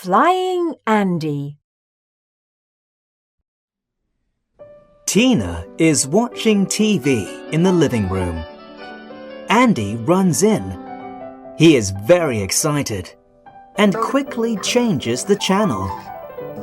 Flying Andy. Tina is watching TV in the living room. Andy runs in. He is very excited and quickly changes the channel.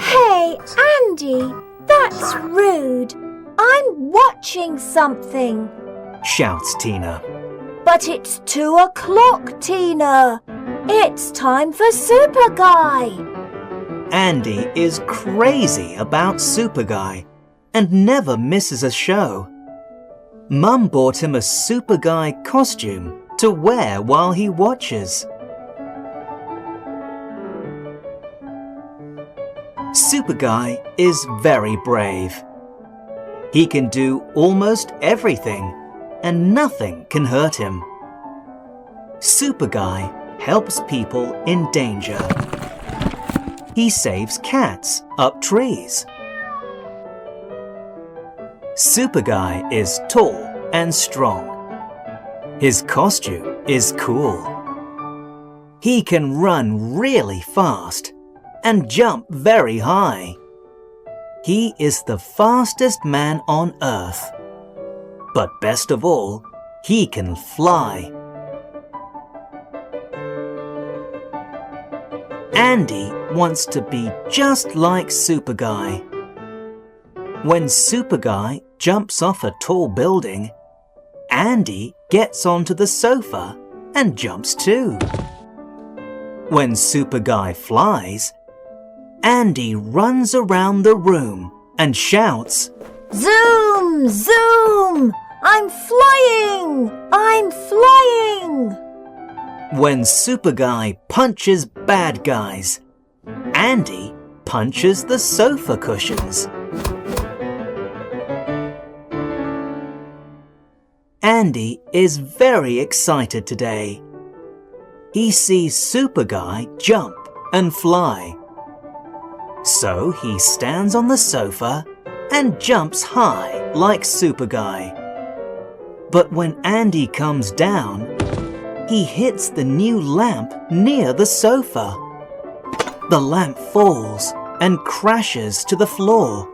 Hey, Andy, that's rude. I'm watching something. Shouts Tina. But it's 2 o'clock, Tina. It's time for Super Guy. Andy is crazy about Super Guy and never misses a show. Mum bought him a Super Guy costume to wear while he watches. Super Guy is very brave. He can do almost everything and nothing can hurt him. Super Guy helps people in danger. He saves cats up trees. Super Guy is tall and strong. His costume is cool. He can run really fast and jump very high. He is the fastest man on earth. But best of all, he can fly. Andy wants to be just like Super Guy. When Super Guy jumps off a tall building, Andy gets onto the sofa and jumps too. When Super Guy flies, Andy runs around the room and shouts, Zoom! Zoom! I'm flying! I'm flying! When Super Guy punches bad guys, Andy punches the sofa cushions. Andy is very excited today. He sees Super Guy jump and fly. So he stands on the sofa and jumps high like Super Guy. But when Andy comes down, he hits the new lamp near the sofa. The lamp falls and crashes to the floor.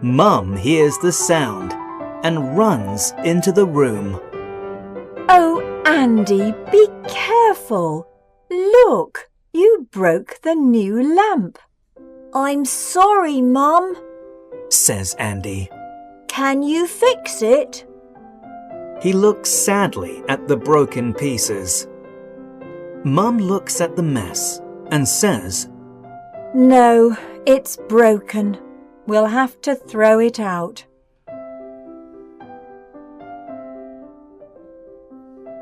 Mum hears the sound and runs into the room. Oh, Andy, be careful. Look, you broke the new lamp. I'm sorry, Mum. Says Andy. Can you fix it? He looks sadly at the broken pieces. Mum looks at the mess and says, No, it's broken. We'll have to throw it out.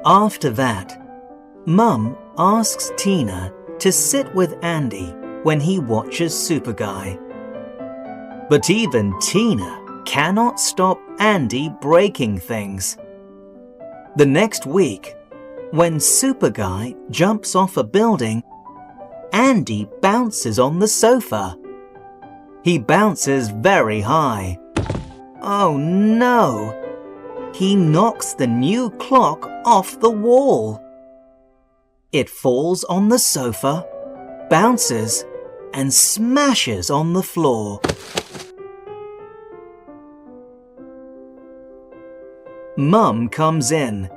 After that, Mum asks Tina to sit with Andy when he watches Super Guy. But even Tina cannot stop Andy breaking things. The next week, when Super Guy jumps off a building, Andy bounces on the sofa. He bounces very high. Oh no! He knocks the new clock off the wall. It falls on the sofa, bounces, and smashes on the floor. Mum comes in.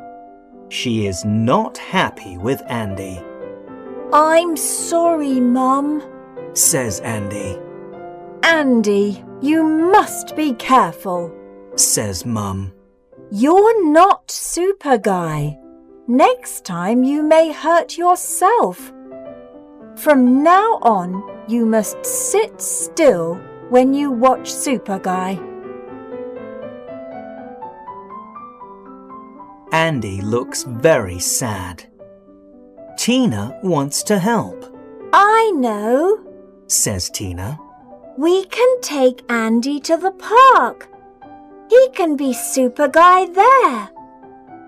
She is not happy with Andy. I'm sorry, Mum, says Andy. Andy, you must be careful, says Mum. You're not Super Guy. Next time you may hurt yourself. From now on, you must sit still when you watch Super Guy. Andy looks very sad. Tina wants to help. I know, says Tina. We can take Andy to the park. He can be Super Guy there.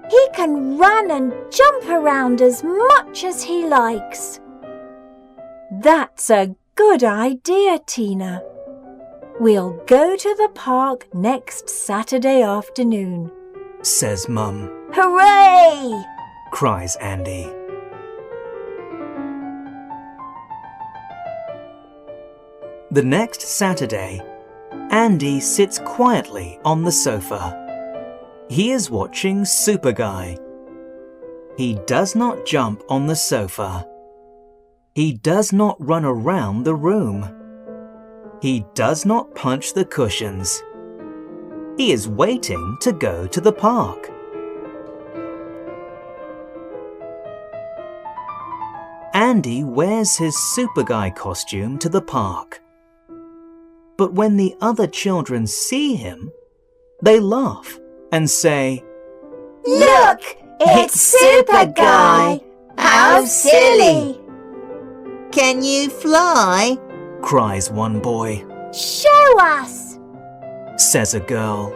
He can run and jump around as much as he likes. That's a good idea, Tina. We'll go to the park next Saturday afternoon, says Mum. Hooray! Cries Andy. The next Saturday, Andy sits quietly on the sofa. He is watching Super Guy. He does not jump on the sofa. He does not run around the room. He does not punch the cushions. He is waiting to go to the park. Andy wears his Super Guy costume to the park. But when the other children see him, they laugh and say, Look, it's Super Guy! How silly! Can you fly? cries one boy. Show us! Says a girl.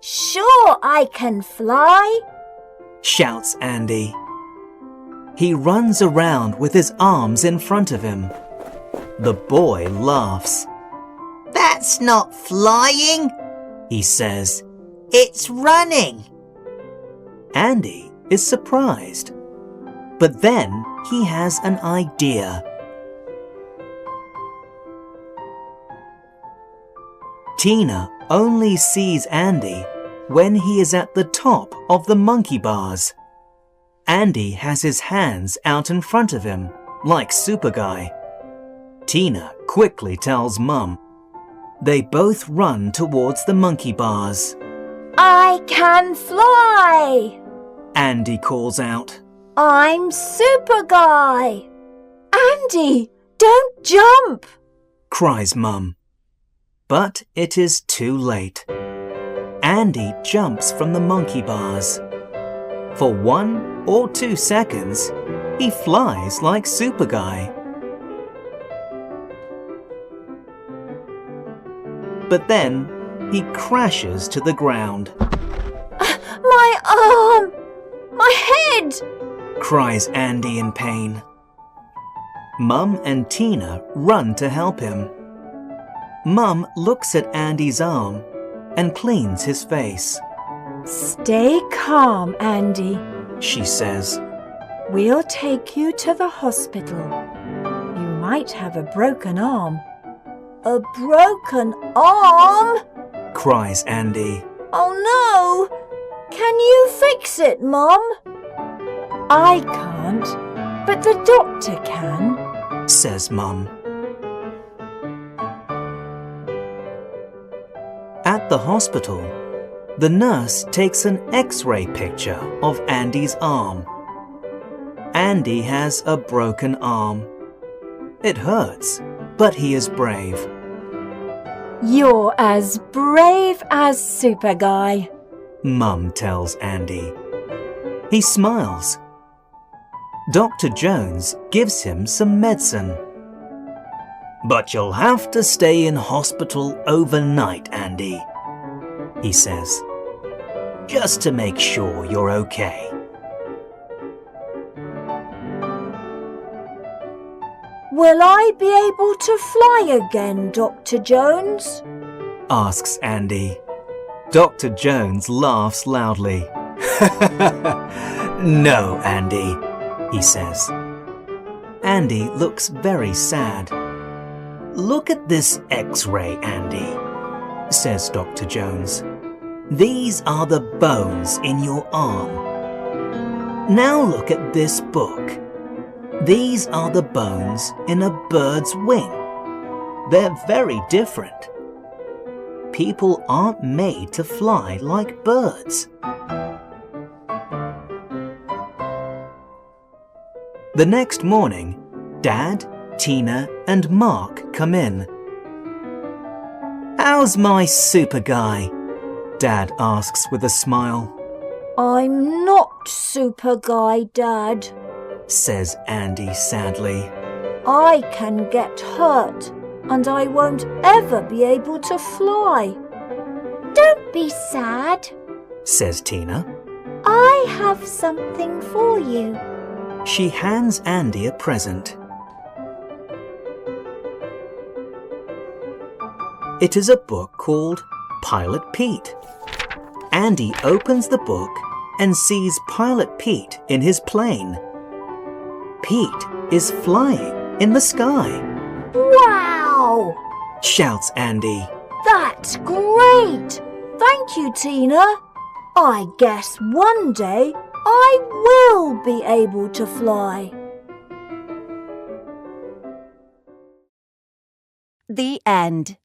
Sure I can fly! Shouts Andy. He runs around with his arms in front of him. The boy laughs. That's not flying, He says. it's running. Andy is surprised. But then he has an idea. Tina only sees Andy when he is at the top of the monkey bars. Andy has his hands out in front of him, like Super Guy. Tina quickly tells Mum. They both run towards the monkey bars. I can fly! Andy calls out. I'm Super Guy! Andy, don't jump! Cries Mum. But it is too late. Andy jumps from the monkey bars. For 1 or 2 seconds, he flies like Super Guy. But then he crashes to the ground. My arm! My head! Cries Andy in pain. Mum and Tina run to help him. Mum looks at Andy's arm and cleans his face. Stay calm, Andy. She says. We'll take you to the hospital. You might have a broken arm. A broken arm? Cries Andy. Oh no! Can you fix it, Mum? I can't, but the doctor can. Says Mum. At the hospital, the nurse takes an X-ray picture of Andy's arm. Andy has a broken arm. It hurts, but he is brave. You're as brave as Super Guy. Mum tells Andy. He smiles. Dr. Jones gives him some medicine. But you'll have to stay in hospital overnight, Andy, he says, just to make sure you're okay. Will I be able to fly again, Dr. Jones? Asks Andy. Dr. Jones laughs loudly. No, Andy, he says. Andy looks very sad. Look at this X-ray, Andy, says Dr. Jones. These are the bones in your arm. Now look at this book. These are the bones in a bird's wing. They're very different. People aren't made to fly like birds. The next morning, Dad, Tina and Mark come in. How's my Super Guy? Dad asks with a smile. I'm not Super Guy, Dad. Says Andy sadly. I can get hurt and I won't ever be able to fly. Don't be sad. Says Tina. I have something for you. She hands Andy a present. It is a book called Pilot Pete. Andy opens the book and sees Pilot Pete in his plane. Pete is flying in the sky. Wow! Shouts Andy. That's great! Thank you, Tina. I guess one day I will be able to fly. The end.